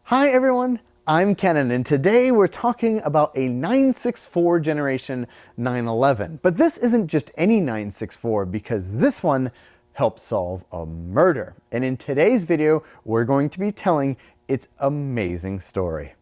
Hi everyone, I'm Kennan, and today we're talking about a 964 generation 911. But this isn't just any 964 because this one helped solve a murder. And in today's video, we're going to be telling its amazing story.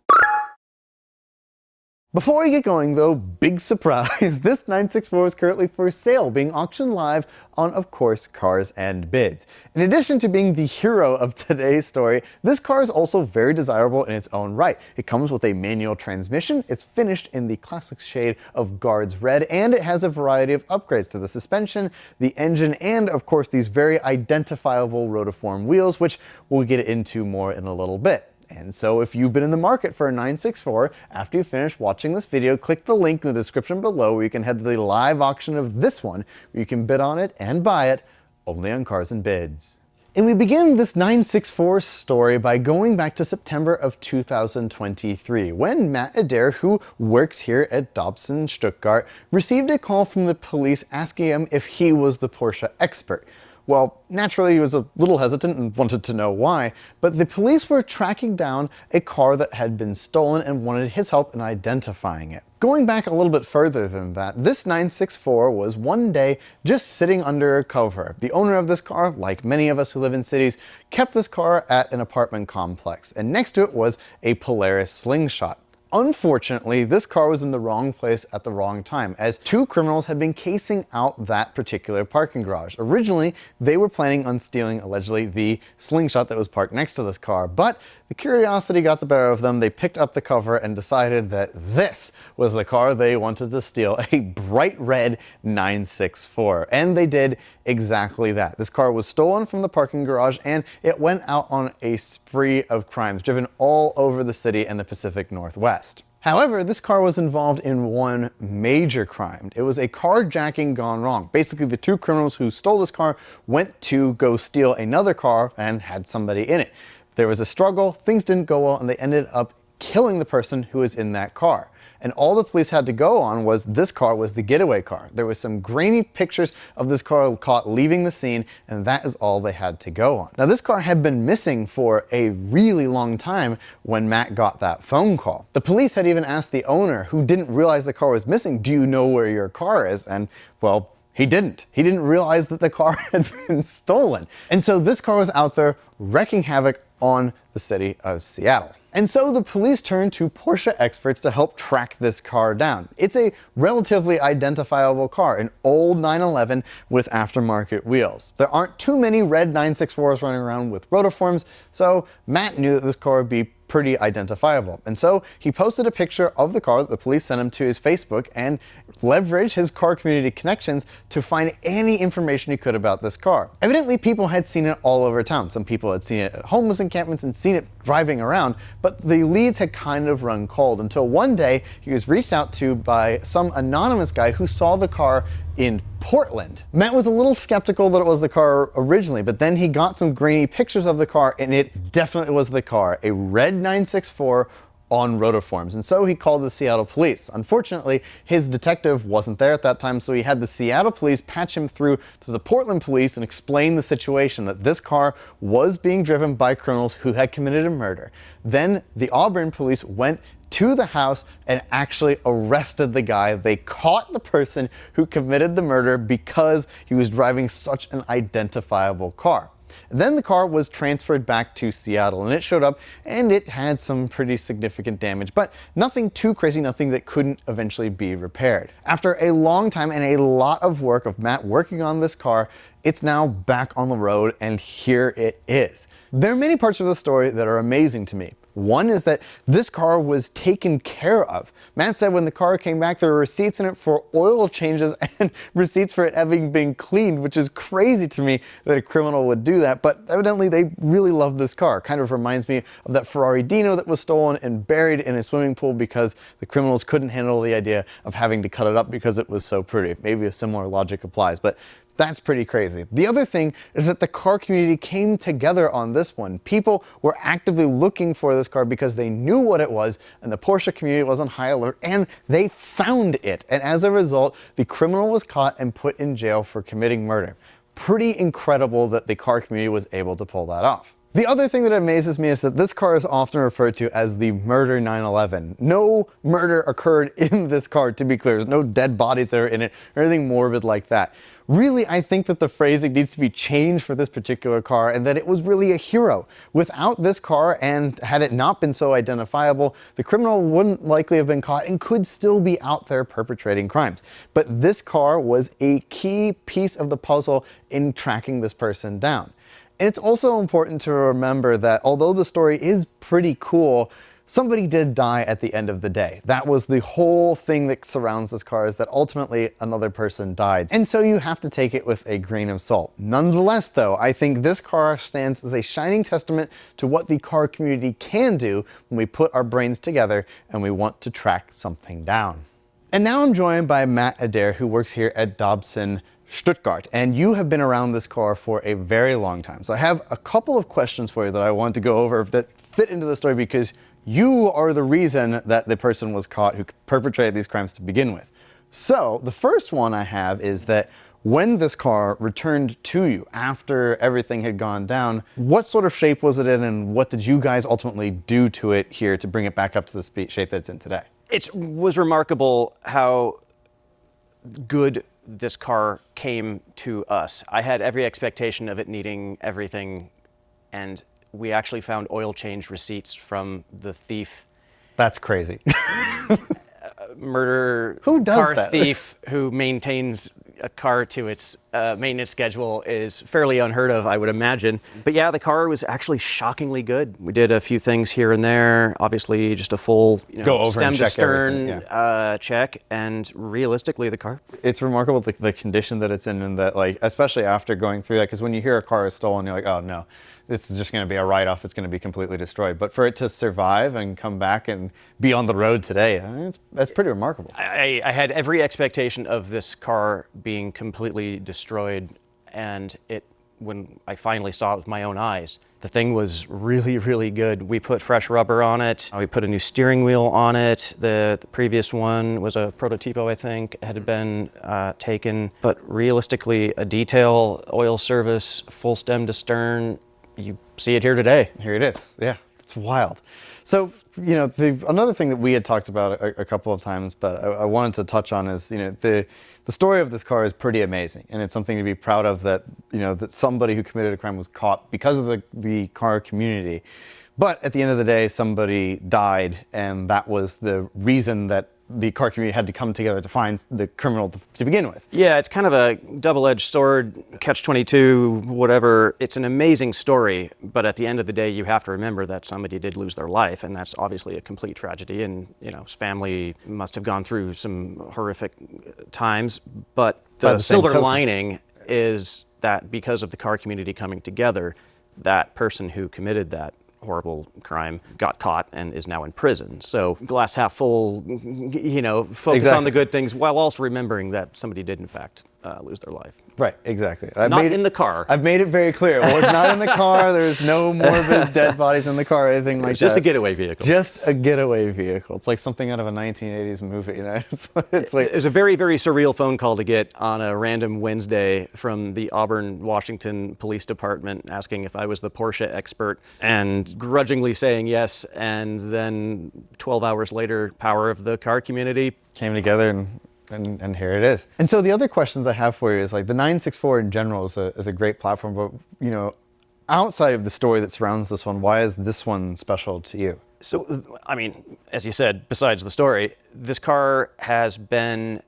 Before we get going though, big surprise, this 964 is currently for sale, being auctioned live on, of course, Cars and Bids. In addition to being the hero of today's story, this car is also very desirable in its own right. It comes with a manual transmission, it's finished in the classic shade of Guards Red, and it has a variety of upgrades to the suspension, the engine, and of course these very identifiable rotiform wheels, which we'll get into more in a little bit. And so if you've been in the market for a 964, after you finish watching this video, click the link in the description below where you can head to the live auction of this one, where you can bid on it and buy it only on Cars and Bids. And we begin this 964 story by going back to September of 2023, when Matt Adair, who works here at Dobson Stuttgart, received a call from the police asking him if he was the Porsche expert. Well, naturally he was a little hesitant and wanted to know why, but the police were tracking down a car that had been stolen and wanted his help in identifying it. Going back a little bit further than that, this 964 was one day just sitting under a cover. The owner of this car, like many of us who live in cities, kept this car at an apartment complex, and next to it was a Polaris Slingshot. Unfortunately, this car was in the wrong place at the wrong time, as two criminals had been casing out that particular parking garage. Originally, they were planning on stealing, allegedly, the Slingshot that was parked next to this car, but the curiosity got the better of them. They picked up the cover and decided that this was the car they wanted to steal, a bright red 964. And they did exactly that. This car was stolen from the parking garage and it went out on a spree of crimes, driven all over the city and the Pacific Northwest. However, this car was involved in one major crime. It was a carjacking gone wrong. Basically, the two criminals who stole this car went to go steal another car and had somebody in it. There was a struggle, things didn't go well, and they ended up killing the person who was in that car. And all the police had to go on was this car was the getaway car. There was some grainy pictures of this car caught leaving the scene, and that is all they had to go on. Now, this car had been missing for a really long time when Matt got that phone call. The police had even asked the owner, who didn't realize the car was missing, "Do you know where your car is?" And well, he didn't. He didn't realize that the car had been stolen. And so this car was out there wreaking havoc on the city of Seattle. And so the police turned to Porsche experts to help track this car down. It's a relatively identifiable car, an old 911 with aftermarket wheels. There aren't too many red 964s running around with rotiforms, so Matt knew that this car would be pretty identifiable. And so he posted a picture of the car that the police sent him to his Facebook and leveraged his car community connections to find any information he could about this car. Evidently, people had seen it all over town. Some people had seen it at homeless encampments and seen it driving around, but the leads had kind of run cold until one day he was reached out to by some anonymous guy who saw the car in Portland. Matt was a little skeptical that it was the car originally, but then he got some grainy pictures of the car and it definitely was the car, a red 964 on rotiforms. And so he called the Seattle police. Unfortunately, his detective wasn't there at that time, so he had the Seattle police patch him through to the Portland police and explain the situation, that this car was being driven by criminals who had committed a murder. Then the Auburn police went to the house and actually arrested the guy. They caught the person who committed the murder because he was driving such an identifiable car. Then the car was transferred back to Seattle and it showed up and it had some pretty significant damage, but nothing too crazy, nothing that couldn't eventually be repaired. After a long time and a lot of work of Matt working on this car, it's now back on the road and here it is. There are many parts of the story that are amazing to me. One is that this car was taken care of. Matt said when the car came back, there were receipts in it for oil changes and receipts for it having been cleaned, which is crazy to me that a criminal would do that, but evidently they really love this car. Kind of reminds me of that Ferrari Dino that was stolen and buried in a swimming pool because the criminals couldn't handle the idea of having to cut it up because it was so pretty. Maybe a similar logic applies, but that's pretty crazy. The other thing is that the car community came together on this one. People were actively looking for this car because they knew what it was, and the Porsche community was on high alert, and they found it. And as a result, the criminal was caught and put in jail for committing murder. Pretty incredible that the car community was able to pull that off. The other thing that amazes me is that this car is often referred to as the murder 911. No murder occurred in this car, to be clear. There's no dead bodies that are in it or anything morbid like that. Really, I think that the phrasing needs to be changed for this particular car and that it was really a hero. Without this car, and had it not been so identifiable, the criminal wouldn't likely have been caught and could still be out there perpetrating crimes. But this car was a key piece of the puzzle in tracking this person down. And it's also important to remember that although the story is pretty cool, somebody did die at the end of the day. That was the whole thing that surrounds this car, is that ultimately another person died. And so you have to take it with a grain of salt. Nonetheless though, I think this car stands as a shining testament to what the car community can do when we put our brains together and we want to track something down. And now I'm joined by Matt Adair, who works here at Dobson Stuttgart, and you have been around this car for a very long time. So I have a couple of questions for you that I want to go over that fit into the story, because you are the reason that the person was caught who perpetrated these crimes to begin with. So the first one I have is that when this car returned to you after everything had gone down, what sort of shape was it in, and what did you guys ultimately do to it here to bring it back up to the shape that it's in today? It was remarkable how good this car came to us. I had every expectation of it needing everything, and we actually found oil change receipts from the thief. That's crazy. Murder Who does car that? thief who maintains a car to its maintenance schedule is fairly unheard of, I would imagine. But yeah, the car was actually shockingly good. We did a few things here and there, obviously just a full Go over stem and to check stern everything, check, and realistically the car. It's remarkable the condition that it's in, and that, like, especially after going through that, because when you hear a car is stolen, you're like, oh no, this is just going to be a write-off, it's going to be completely destroyed. But for it to survive and come back and be on the road today, that's pretty remarkable. I had every expectation of this car being completely destroyed, and when I finally saw it with my own eyes, the thing was really, really good. We put fresh rubber on it. We put a new steering wheel on it. The previous one was a prototypo, I think, had been taken. But realistically, a detail, oil service, full stem to stern, you see it here today. Here it is. Yeah, it's wild. So, another thing that we had talked about a couple of times, but I wanted to touch on is, the story of this car is pretty amazing, and it's something to be proud of that, that somebody who committed a crime was caught because of the car community. But at the end of the day, somebody died, and that was the reason that the car community had to come together to find the criminal to begin with. Yeah, it's kind of a double-edged sword, catch-22, whatever. It's an amazing story, but at the end of the day, you have to remember that somebody did lose their life, and that's obviously a complete tragedy, and his family must have gone through some horrific times. But the silver lining is that because of the car community coming together, that person who committed that horrible crime got caught and is now in prison. So glass half full, focus on the good things while also remembering that somebody did in fact lose their life. Right, exactly. Not in the car. I've made it very clear. It was not in the car. There's no morbid dead bodies in the car or anything like that. Just a getaway vehicle. Just a getaway vehicle. It's like something out of a 1980s movie. It's like, it was a very, very surreal phone call to get on a random Wednesday from the Auburn, Washington Police Department asking if I was the Porsche expert, and grudgingly saying yes, and then 12 hours later, power of the car community came together and here it is. And so the other questions I have for you is, like, the 964 in general is a great platform, but outside of the story that surrounds this one, why is this one special to you? So, I mean, as you said, besides the story, this car has been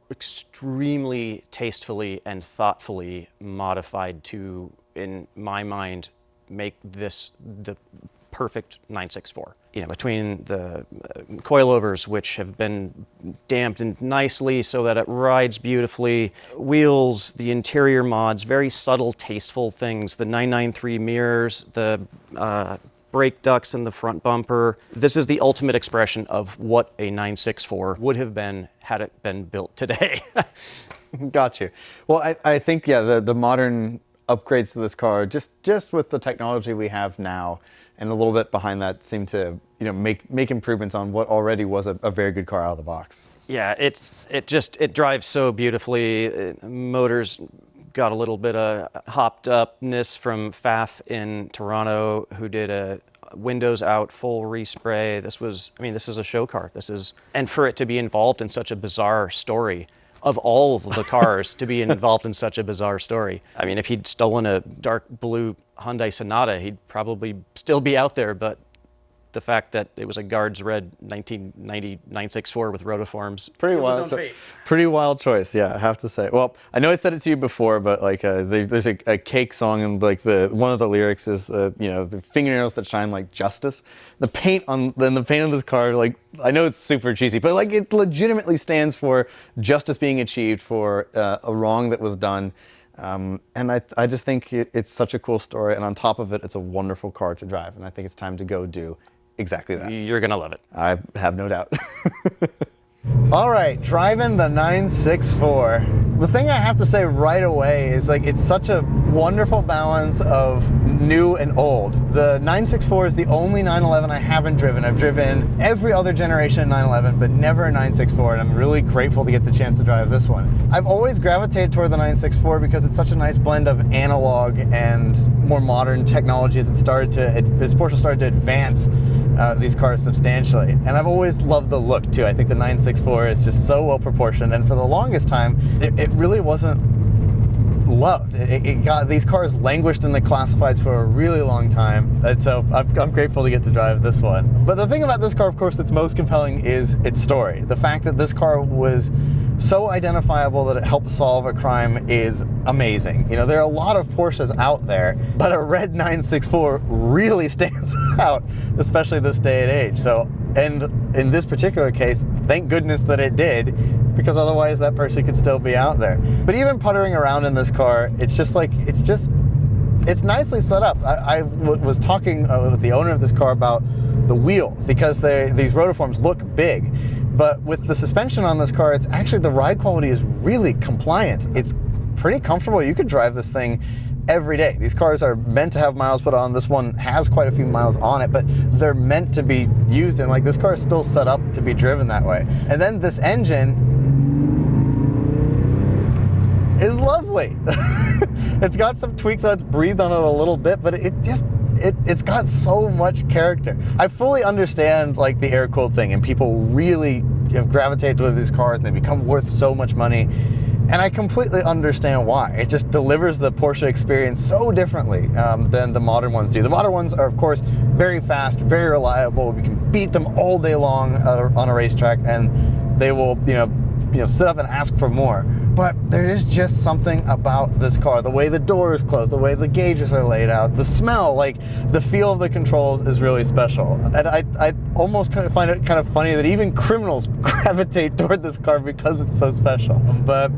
extremely tastefully and thoughtfully modified to, in my mind, make this the perfect 964. Between the coilovers, which have been damped nicely so that it rides beautifully, wheels, the interior mods, very subtle, tasteful things, the 993 mirrors, the brake ducts in the front bumper. This is the ultimate expression of what a 964 would have been had it been built today. Got you. Well, I think, yeah, the modern upgrades to this car, just with the technology we have now, and a little bit behind that, seem to make improvements on what already was a very good car out of the box. Yeah, it drives so beautifully. Motor's got a little bit of hopped upness from Pfaff in Toronto, who did a windows out full respray. This is a show car. And for it to be involved in such a bizarre story, of all of the cars to be involved in such a bizarre story. I mean, if he'd stolen a dark blue Hyundai Sonata, he'd probably still be out there, but the fact that it was a Guards Red 1990 964 with rotiforms. Pretty wild choice, yeah, I have to say. Well, I know I said it to you before, but like there's a Cake song, and like one of the lyrics is the fingernails that shine like justice. The paint on this car, like, I know it's super cheesy, but like it legitimately stands for justice being achieved for a wrong that was done. And I just think it's such a cool story, and on top of it, it's a wonderful car to drive, and I think it's time to go do exactly that. You're gonna love it. I have no doubt. All right, driving the 964. The thing I have to say right away is like it's such a wonderful balance of new and old. The 964 is the only 911 I haven't driven. I've driven every other generation of 911, but never a 964, and I'm really grateful to get the chance to drive this one. I've always gravitated toward the 964 because it's such a nice blend of analog and more modern technology as Porsche started to advance these cars substantially. And I've always loved the look too. I think the 964 is just so well proportioned, and for the longest time, it really wasn't loved. These cars languished in the classifieds for a really long time, and so I'm grateful to get to drive this one. But the thing about this car, of course, that's most compelling is its story. The fact that this car was so identifiable that it helped solve a crime is amazing. You know, there are a lot of Porsches out there, but a red 964 really stands out, especially this day and age. So, and in this particular case, thank goodness that it did, because otherwise that person could still be out there. But even puttering around in this car, it's nicely set up. I was talking with the owner of this car about the wheels, because these rotiforms look big. But with the suspension on this car, the ride quality is really compliant. It's pretty comfortable. You could drive this thing every day. These cars are meant to have miles put on. This one has quite a few miles on it, but they're meant to be used, and like this car is still set up to be driven that way. And then this engine is lovely. It's got some tweaks on it, it's breathed on it a little bit, but it's got so much character. I fully understand like the air-cooled thing, and people really have gravitated to these cars and they become worth so much money. And I completely understand why. It just delivers the Porsche experience so differently than the modern ones do. The modern ones are, of course, very fast, very reliable. We can beat them all day long on a racetrack, and they will, sit up and ask for more. But there is just something about this car. The way the doors close, the way the gauges are laid out, the smell, like the feel of the controls is really special. And I almost kind of find it kind of funny that even criminals gravitate toward this car because it's so special. But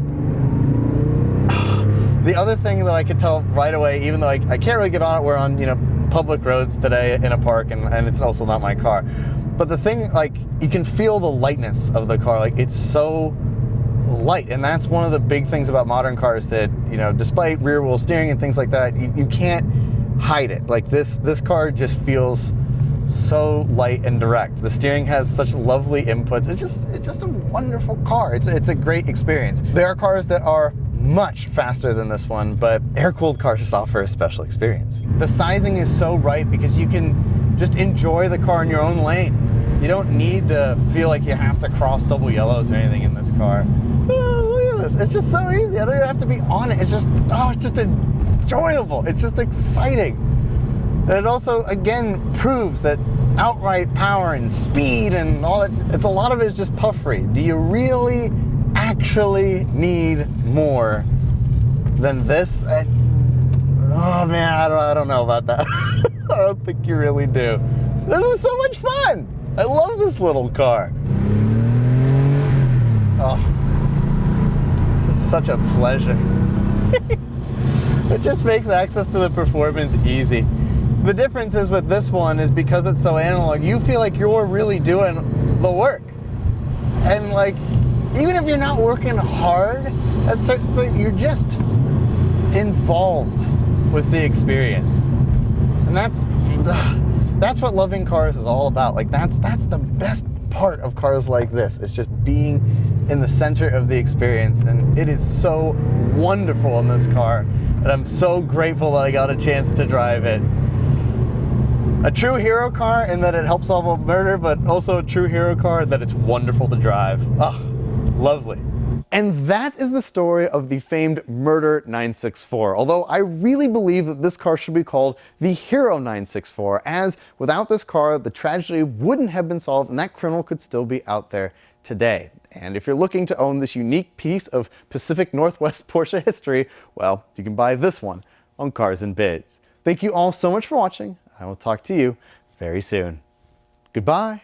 the other thing that I could tell right away, even though I can't really get on it, we're on public roads today in a park, and it's also not my car. But the thing, like, you can feel the lightness of the car. Like, it's so light, and that's one of the big things about modern cars that, despite rear wheel steering and things like that, you can't hide it. Like this car just feels so light and direct. The steering has such lovely inputs. It's just a wonderful car. It's a great experience. There are cars that are much faster than this one, but air-cooled cars just offer a special experience. The sizing is so right because you can just enjoy the car in your own lane. You don't need to feel like you have to cross double yellows or anything in this car. Oh, look at this. It's just so easy. I don't even have to be on it. It's just enjoyable. It's just exciting. And it also, again, proves that outright power and speed and all that, a lot of it is just puffery. Do you really actually need more than this? Oh man, I don't know about that. I don't think you really do. This is so much fun. I love this little car. Oh, this is such a pleasure. It just makes access to the performance easy. The difference is with this one is because it's so analog, you feel like you're really doing the work. And like, even if you're not working hard at certain things, you're just involved with the experience. And that's what loving cars is all about. Like that's the best part of cars like this. It's just being in the center of the experience, and it is so wonderful in this car that I'm so grateful that I got a chance to drive it. A true hero car in that it helps solve a murder, but also a true hero car that it's wonderful to drive. Ah, lovely. And that is the story of the famed Murder 964, although I really believe that this car should be called the Hero 964, as without this car, the tragedy wouldn't have been solved and that criminal could still be out there today. And if you're looking to own this unique piece of Pacific Northwest Porsche history, well, you can buy this one on Cars and Bids. Thank you all so much for watching. I will talk to you very soon. Goodbye.